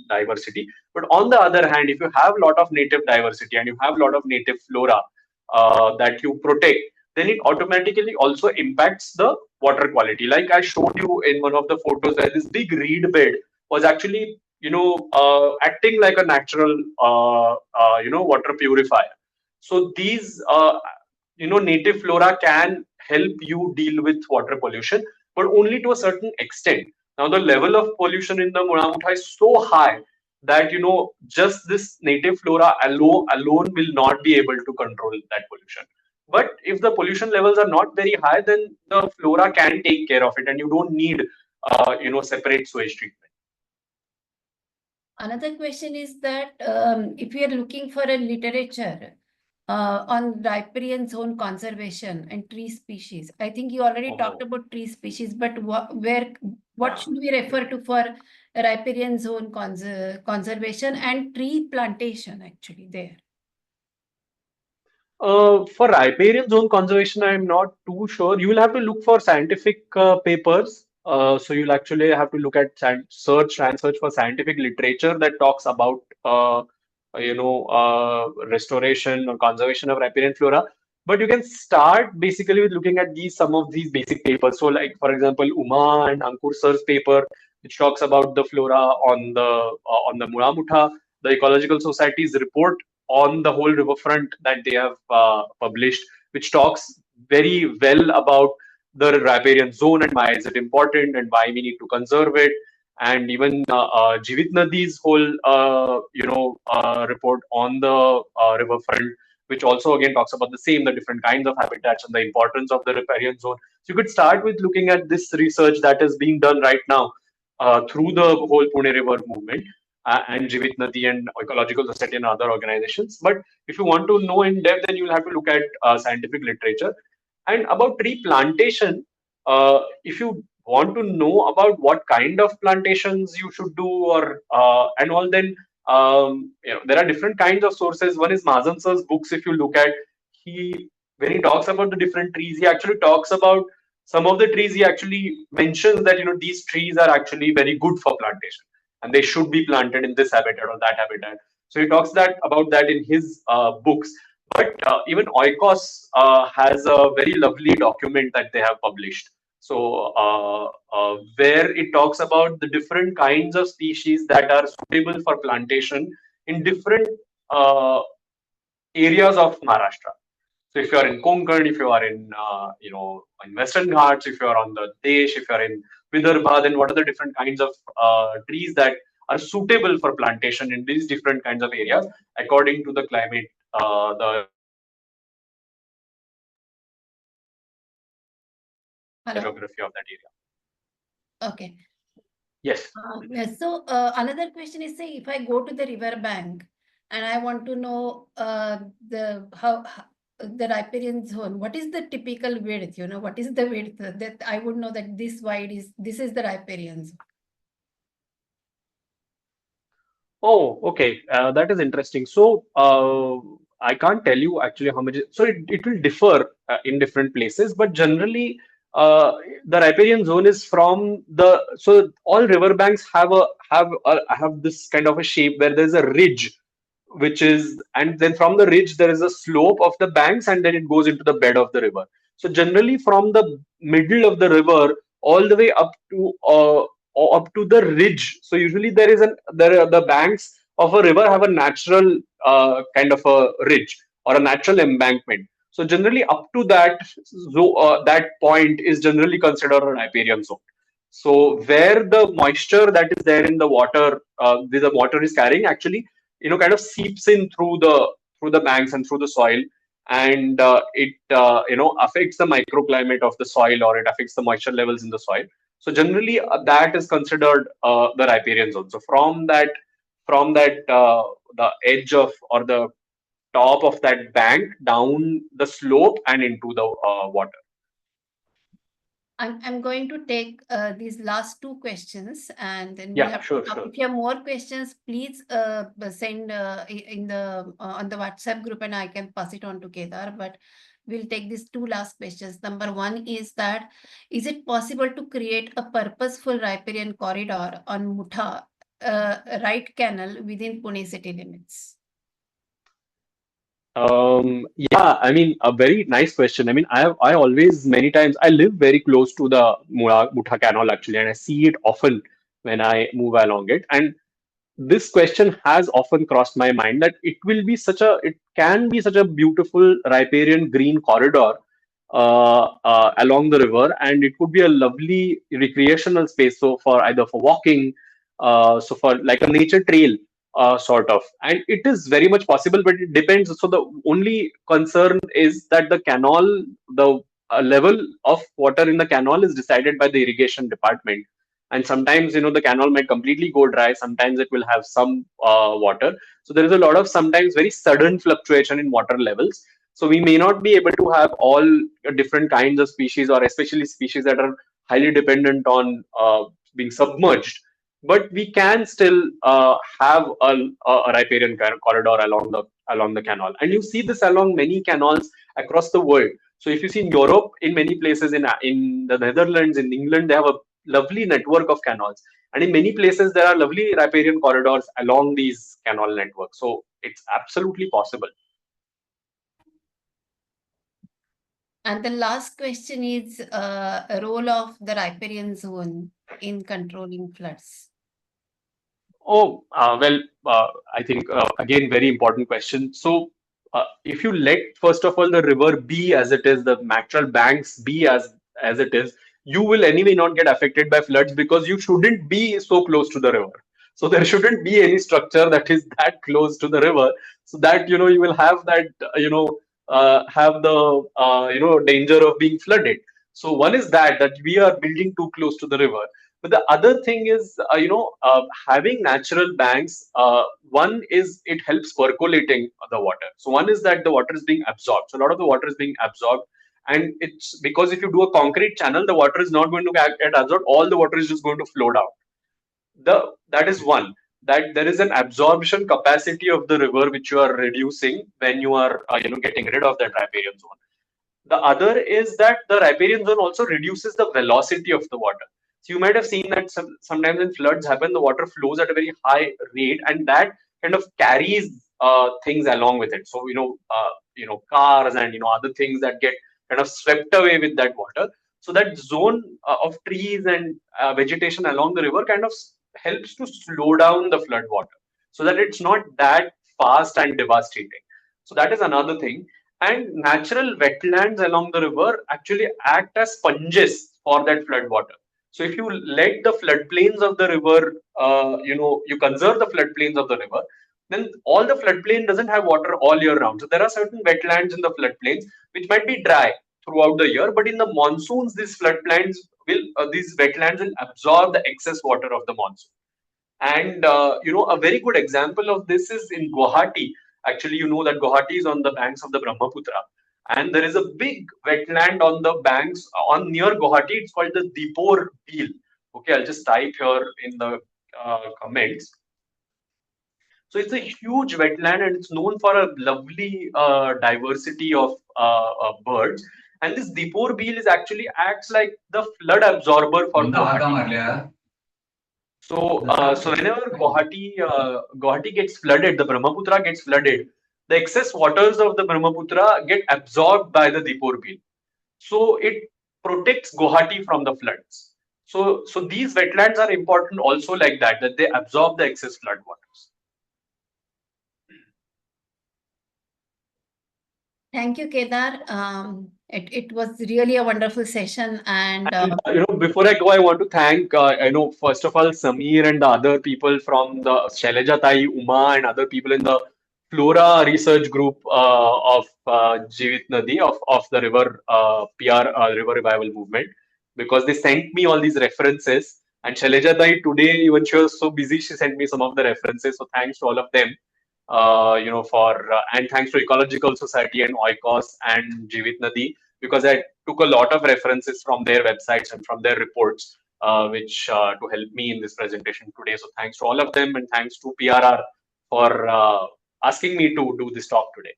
diversity. But on the other hand, if you have a lot of native diversity and you have a lot of native flora that you protect, then it automatically also impacts the water quality. Like I showed you in one of the photos, where this big reed bed was actually, acting like a natural, water purifier. So these, native flora can help you deal with water pollution, but only to a certain extent. Now, the level of pollution in the Mula-Mutha is so high that, just this native flora alone will not be able to control that pollution. But if the pollution levels are not very high, then the flora can take care of it, and you don't need, separate sewage treatment. Another question is that if we are looking for a literature on riparian zone conservation and tree species, I think you already talked about tree species, but what should we refer to for riparian zone conservation and tree plantation actually there? For riparian zone conservation, I'm not too sure. You will have to look for scientific papers. So you'll actually have to look at search for scientific literature that talks about restoration or conservation of riparian flora. But you can start basically with looking at some of these basic papers. So, like for example, Uma and Ankur sir's paper, which talks about the flora on the Mula-Mutha, the Ecological Society's report on the whole riverfront that they have published, which talks very well about the riparian zone and why is it important and why we need to conserve it. And even Jivit Nadi's whole, report on the riverfront, which also again talks about the different kinds of habitats and the importance of the riparian zone. So you could start with looking at this research that is being done right now through the whole Pune River movement and Jivit Nadi and Ecological Society and other organizations. But if you want to know in depth, then you'll have to look at scientific literature. And about tree plantation, if you want to know about what kind of plantations you should do, or and all, then there are different kinds of sources. One is Mazen sir's books. If you look at, when he talks about the different trees, he actually talks about some of the trees. He actually mentions that these trees are actually very good for plantation, and they should be planted in this habitat or that habitat. So he talks about that in his books. But even Oikos has a very lovely document that they have published. So where it talks about the different kinds of species that are suitable for plantation in different areas of Maharashtra. So if you are in Konkan, if you are in in Western Ghats, if you are on the Desh, if you are in Vidarbha, then what are the different kinds of trees that are suitable for plantation in these different kinds of areas according to the climate, the geography of that area. Okay. Yes. So another question is, say, if I go to the river bank and I want to know the riparian zone, what is the typical width? What is the width that I would know that this is the riparian zone? Oh, okay. That is interesting. So I can't tell you actually how much. So it will differ in different places, but generally the riparian zone is from the. So all riverbanks have this kind of a shape where there's a ridge, and then from the ridge there is a slope of the banks, and then it goes into the bed of the river. So generally from the middle of the river all the way up to the ridge. So usually the banks of a river have a natural kind of a ridge or a natural embankment. So generally up to that point is generally considered a riparian zone. So where the moisture that is there in the water, the water is carrying, actually kind of seeps in through the banks and through the soil, and it affects the microclimate of the soil, or it affects the moisture levels in the soil. So generally that is considered the riparian zone. So from that the edge of, or the top of that bank, down the slope, and into the water. I'm going to take these last two questions, and then we'll Yeah, have to sure, talk. sure. If you have more questions, please send in the on the WhatsApp group, and I can pass it on to Kedar. But we'll take these two last questions. Number one is that, is it possible to create a purposeful riparian corridor on Mutha right canal within Pune city limits? Yeah, I mean, a very nice question. I mean, I always, many times, I live very close to the Mula-Mutha Canal actually, and I see it often when I move along it. And this question has often crossed my mind that it can be such a beautiful riparian green corridor along the river, and it could be a lovely recreational space. So for either for walking, so for like a nature trail, sort of, and it is very much possible, but it depends. So the only concern is that the level of water in the canal is decided by the irrigation department, and sometimes the canal might completely go dry, sometimes it will have some water. So there is a lot of sometimes very sudden fluctuation in water levels, so we may not be able to have all different kinds of species, or especially species that are highly dependent on being submerged, but we can still have a riparian corridor along the canal, and you see this along many canals across the world. So if you see in Europe, in many places, in the Netherlands, in England, they have a lovely network of canals. And in many places, there are lovely riparian corridors along these canal networks. So it's absolutely possible. And the last question is a role of the riparian zone in controlling floods. Oh, I think again, very important question. So, if you let first of all the river be as it is, the natural banks be as it is, you will anyway not get affected by floods because you shouldn't be so close to the river. So there shouldn't be any structure that is that close to the river, so that you will have that have the danger of being flooded. So one is that we are building too close to the river. But the other thing is, having natural banks. One is it helps percolating the water. So one is that the water is being absorbed. So a lot of the water is being absorbed, and it's because if you do a concrete channel, the water is not going to get absorbed. All the water is just going to flow down. That is one, that there is an absorption capacity of the river which you are reducing when you are getting rid of that riparian zone. The other is that the riparian zone also reduces the velocity of the water. So you might have seen that sometimes when floods happen, the water flows at a very high rate, and that kind of carries things along with it. So cars and other things that get kind of swept away with that water. So that zone of trees and vegetation along the river kind of helps to slow down the flood water, so that it's not that fast and devastating. So that is another thing. And natural wetlands along the river actually act as sponges for that flood water. So if you let the floodplains of the river, you conserve the floodplains of the river, then all the floodplain doesn't have water all year round. So there are certain wetlands in the floodplains which might be dry throughout the year, but in the monsoons, these wetlands will absorb the excess water of the monsoon. And a very good example of this is in Guwahati. Actually, you know that Guwahati is on the banks of the Brahmaputra, and there is a big wetland on the banks on near Guwahati. It's called the Dipor Beel. Okay, I'll just type here in the comments. So it's a huge wetland, and it's known for a lovely diversity of birds. And this Dipor Beel is actually acts like the flood absorber for Guwahati. So whenever Guwahati gets flooded, the Brahmaputra gets flooded, the excess waters of the Brahmaputra get absorbed by the Dipor Beel. So it protects Guwahati from the floods. So these wetlands are important also like that they absorb the excess flood waters. Thank you, Kedar. It was really a wonderful session, and before I go, I want to thank first of all Samir and the other people from the Shailaja Tai, Uma, and other people in the Flora research group of Jivit Nadi of the river river revival movement, because they sent me all these references. And Shailaja Tai today, even she was so busy, she sent me some of the references. So thanks to all of them. and thanks to Ecological Society and Oikos and Jeevit Nadi, because I took a lot of references from their websites and from their reports, which to help me in this presentation today. So thanks to all of them, and thanks to PRR for asking me to do this talk today.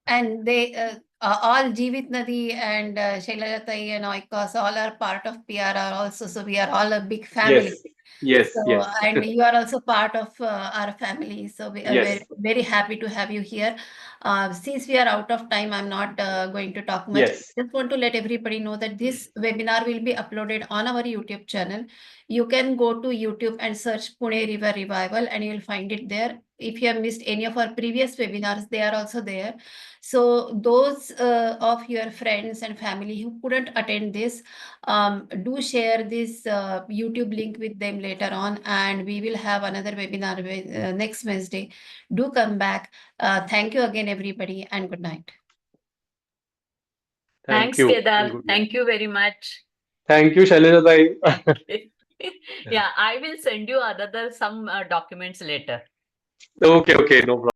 And they all Jeevit Nadi and Shailajatai and Oikos all are part of PRR also. So we are all a big family. Yes. And you are also part of our family. So we are Yes. very happy to have you here. Since we are out of time, I'm not going to talk much. Yes. Just want to let everybody know that this webinar will be uploaded on our YouTube channel. You can go to YouTube and search Pune River Revival and you'll find it there. If you have missed any of our previous webinars, they are also there. So those of your friends and family who couldn't attend this, do share this YouTube link with them later on, and we will have another webinar next Wednesday. Do come back. Thank you again, everybody, and good night. Thanks, Kedar. Thank you very much. Thank you, Shailajatai. Yeah, I will send you some documents later. Okay, no problem.